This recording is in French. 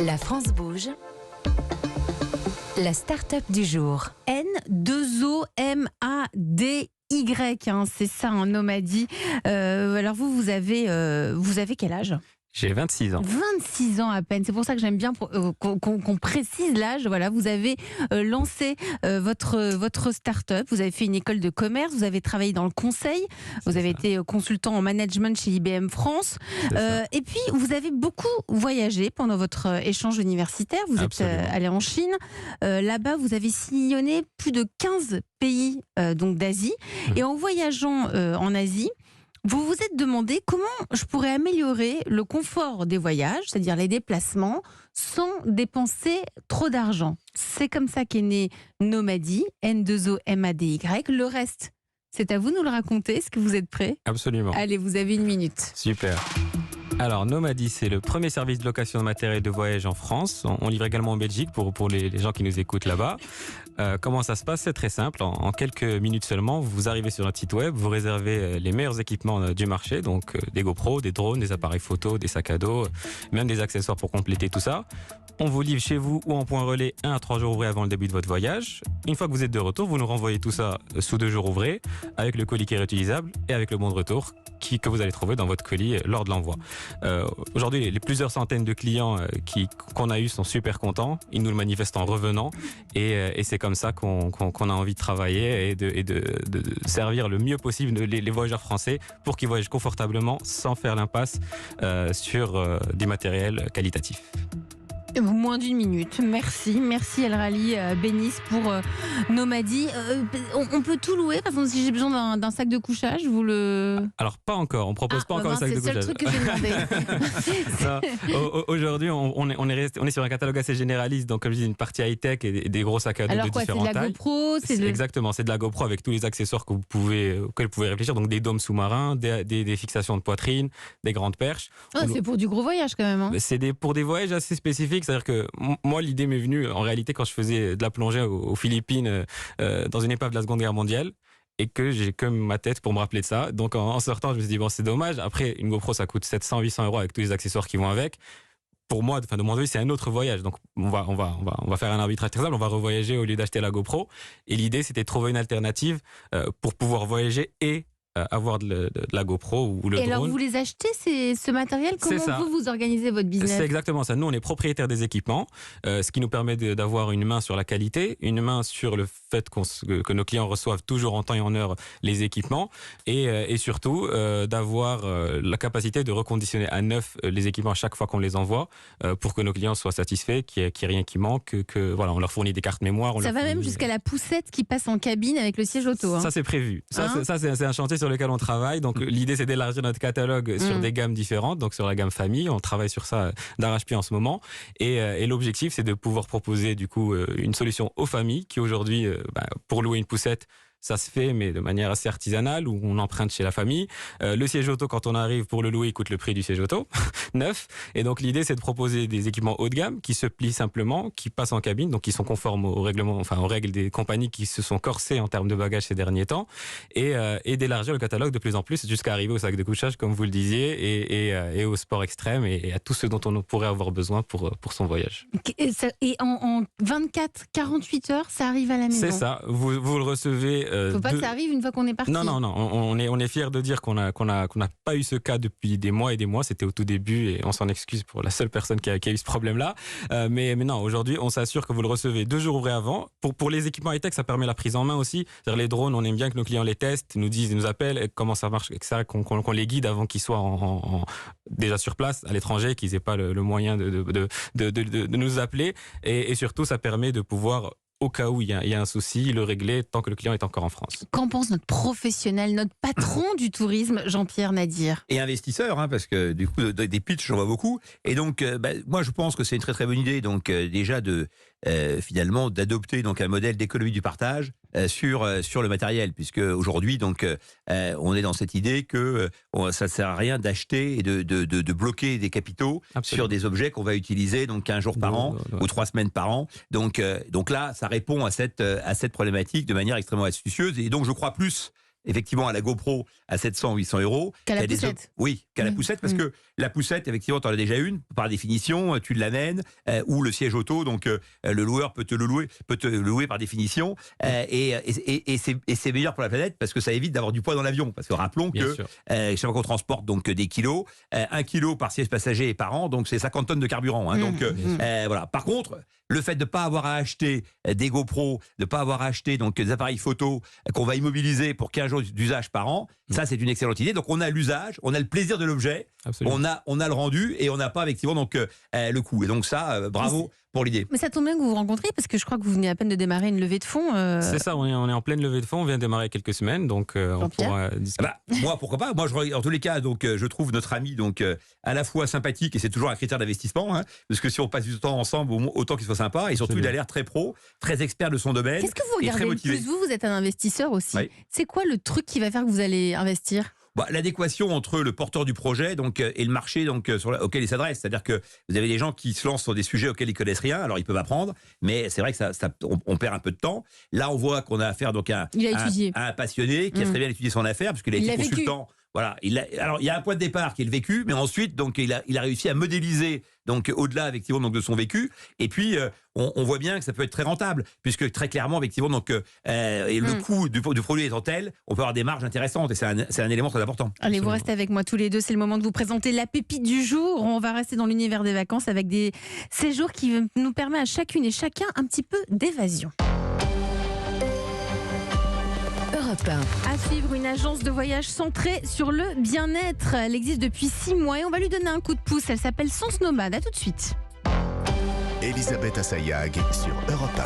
La France bouge. La start-up du jour. N2OMADY, c'est ça, Nomady. Alors vous avez quel âge ? J'ai 26 ans. 26 ans à peine. C'est pour ça que j'aime bien qu'on précise l'âge. Voilà, vous avez lancé votre start-up. Vous avez fait une école de commerce. Vous avez travaillé dans le conseil. Vous avez été consultant en management chez IBM France. Et puis, vous avez beaucoup voyagé pendant votre échange universitaire. Vous êtes allé en Chine. Là-bas, vous avez sillonné plus de 15 pays donc d'Asie. Et en voyageant en Asie, vous vous êtes demandé comment je pourrais améliorer le confort des voyages, c'est-à-dire les déplacements, sans dépenser trop d'argent. C'est comme ça qu'est né Nomady, N2OMADY. Le reste, c'est à vous de nous le raconter. Est-ce que vous êtes prêts ? Absolument. Allez, vous avez 1 minute. Super. Alors, Nomady, c'est le premier service de location de matériel de voyage en France. On livre également en Belgique pour les gens qui nous écoutent là-bas. Comment ça se passe ? C'est très simple. En quelques minutes seulement, vous arrivez sur notre site web, vous réservez les meilleurs équipements du marché, donc des GoPro, des drones, des appareils photo, des sacs à dos, même des accessoires pour compléter tout ça. On vous livre chez vous ou en point relais 1 à 3 jours ouvrés avant le début de votre voyage. Une fois que vous êtes de retour, vous nous renvoyez tout ça sous 2 jours ouvrés avec le colis qui est réutilisable et avec le bon de retour que vous allez trouver dans votre colis lors de l'envoi. Aujourd'hui, les plusieurs centaines de clients qu'on a eu sont super contents. Ils nous le manifestent en revenant et c'est comme ça qu'on a envie de travailler et de servir le mieux possible les voyageurs français pour qu'ils voyagent confortablement sans faire l'impasse sur du matériel qualitatif. Moins d'1 minute. Merci El Rally Bénis pour Nomady. On peut tout louer, par exemple, si j'ai besoin d'un sac de couchage, vous le... Alors pas encore, on propose pas encore le sac de couchage. C'est le seul truc que j'ai demandé. Aujourd'hui, on est sur un catalogue assez généraliste, donc comme je dis, une partie high-tech et des gros sacs à dos de différentes tailles. Alors quoi, c'est de la GoPro Exactement, c'est de la GoPro avec tous les accessoires auxquels vous pouvez réfléchir, donc des dômes sous-marins, des fixations de poitrine, des grandes perches. C'est pour du gros voyage quand même. C'est pour des voyages assez spécifiques. C'est-à-dire que moi, l'idée m'est venue en réalité quand je faisais de la plongée aux Philippines dans une épave de la Seconde Guerre mondiale et que j'ai que ma tête pour me rappeler de ça. Donc en sortant, je me suis dit, bon, c'est dommage. Après, une GoPro, ça coûte 700-800 € avec tous les accessoires qui vont avec. Pour moi, de mon avis, c'est un autre voyage. Donc on va faire un arbitrage très simple. On va revoyager au lieu d'acheter la GoPro. Et l'idée, c'était de trouver une alternative pour pouvoir voyager et avoir de la GoPro ou le drone. Et alors, vous les achetez, ce matériel ? Comment vous organisez votre business ? C'est exactement ça. Nous, on est propriétaire des équipements, ce qui nous permet d'avoir une main sur la qualité, une main sur le fait que nos clients reçoivent toujours en temps et en heure les équipements et surtout d'avoir la capacité de reconditionner à neuf les équipements à chaque fois qu'on les envoie pour que nos clients soient satisfaits, qu'il n'y ait rien qui manque, voilà, on leur fournit des cartes mémoire. Ça va même jusqu'à la poussette qui passe en cabine avec le siège auto. Ça, c'est prévu. Ça, c'est un chantier sur lequel on travaille. Donc l'idée, c'est d'élargir notre catalogue sur des gammes différentes, donc sur la gamme famille. On travaille sur ça d'arrache-pied en ce moment. Et l'objectif, c'est de pouvoir proposer du coup une solution aux familles qui aujourd'hui, pour louer une poussette, ça se fait, mais de manière assez artisanale, où on emprunte chez la famille. Le siège auto, quand on arrive pour le louer, il coûte le prix du siège auto, neuf. Et donc, l'idée, c'est de proposer des équipements haut de gamme qui se plient simplement, qui passent en cabine, donc qui sont conformes aux règles des compagnies qui se sont corsées en termes de bagages ces derniers temps, et d'élargir le catalogue de plus en plus jusqu'à arriver au sac de couchage, comme vous le disiez, et au sport extrême, et à tout ce dont on pourrait avoir besoin pour son voyage. Et en 24-48 heures, ça arrive à la maison ? C'est ça. Vous le recevez. Faut pas que ça arrive une fois qu'on est parti. Non. On est fiers de dire qu'on n'a pas eu ce cas depuis des mois et des mois. C'était au tout début et on s'en excuse pour la seule personne qui a eu ce problème-là. Mais non, aujourd'hui, on s'assure que vous le recevez 2 jours ouvrés avant. Pour les équipements high-tech, ça permet la prise en main aussi. C'est-à-dire les drones, on aime bien que nos clients les testent, nous appellent, comment ça marche, etc., qu'on les guide avant qu'ils soient déjà sur place à l'étranger, qu'ils n'aient pas le moyen de nous appeler. Et surtout, ça permet de pouvoir, au cas où il y a un souci, le régler tant que le client est encore en France. Qu'en pense notre professionnel, notre patron du tourisme, Jean-Pierre Nadir ? Et investisseur, parce que du coup, des pitchs, j'en vois beaucoup. Et donc, moi, je pense que c'est une très très bonne idée. Donc, déjà finalement, d'adopter donc un modèle d'économie du partage sur le matériel, puisque aujourd'hui, donc, on est dans cette idée que ça ne sert à rien d'acheter et de bloquer des capitaux sur des objets qu'on va utiliser donc 1 jour par an ou 3 semaines par an. Donc là, ça répond à cette problématique de manière extrêmement astucieuse. Et donc, je crois plus effectivement à la GoPro à 700 800 euros. Qu'à la Il y a poussette. Oui, qu'à la poussette, parce que la poussette, effectivement, tu en as déjà une. Par définition, tu l'amènes, ou le siège auto, donc le loueur peut te le louer par définition. Et c'est meilleur pour la planète parce que ça évite d'avoir du poids dans l'avion. Parce que rappelons Bien que sûr. chaque fois qu'on transporte donc, des kilos, 1 kilo par siège passager et par an, donc c'est 50 tonnes de carburant. Hein. Donc voilà. Par contre, le fait de ne pas avoir à acheter des GoPro, de ne pas avoir à acheter donc, des appareils photo qu'on va immobiliser pour 15 jours d'usage par an, ça c'est une excellente idée. Donc on a l'usage, on a le plaisir de l'objet, Absolument. on a le rendu et on n'a pas effectivement donc, le coût. Et donc ça, bravo pour l'idée. Mais ça tombe bien que vous vous rencontrez parce que je crois que vous venez à peine de démarrer une levée de fonds. C'est ça, on est en pleine levée de fonds, on vient de démarrer il y a quelques semaines, donc on Jean-Pierre pourra discuter. Moi, pourquoi pas. Moi, en tous les cas, donc, je trouve notre ami donc, à la fois sympathique, et c'est toujours un critère d'investissement, hein, parce que si on passe du temps ensemble, autant qu'il soit sympa, et surtout, Absolument. il a l'air très pro, très expert de son domaine. Qu'est-ce que vous et très regardez le motivé. plus vous êtes un investisseur aussi. Oui. C'est quoi le truc qui va faire que vous allez investir? L'adéquation entre le porteur du projet donc, et le marché donc, auquel il s'adresse. C'est-à-dire que vous avez des gens qui se lancent sur des sujets auxquels ils connaissent rien, alors ils peuvent apprendre, mais c'est vrai que on perd un peu de temps. Là, on voit qu'on a affaire donc, à un passionné qui a très bien étudié son affaire, parce qu'il a été consultant. Voilà, alors il y a un point de départ qui est le vécu, mais ensuite donc il a réussi à modéliser donc au-delà effectivement donc de son vécu. Et puis on voit bien que ça peut être très rentable, puisque très clairement effectivement donc et le coût du produit étant tel, on peut avoir des marges intéressantes, et c'est un élément très important. Allez, vous restez avec moi tous les deux. C'est le moment de vous présenter la pépite du jour. On va rester dans l'univers des vacances avec des séjours qui nous permettent à chacune et chacun un petit peu d'évasion. Europe 1. À suivre, une agence de voyage centrée sur le bien-être. Elle existe depuis 6 mois et on va lui donner un coup de pouce. Elle s'appelle Sens Nomade. À tout de suite. Elisabeth Assayag sur Europe 1.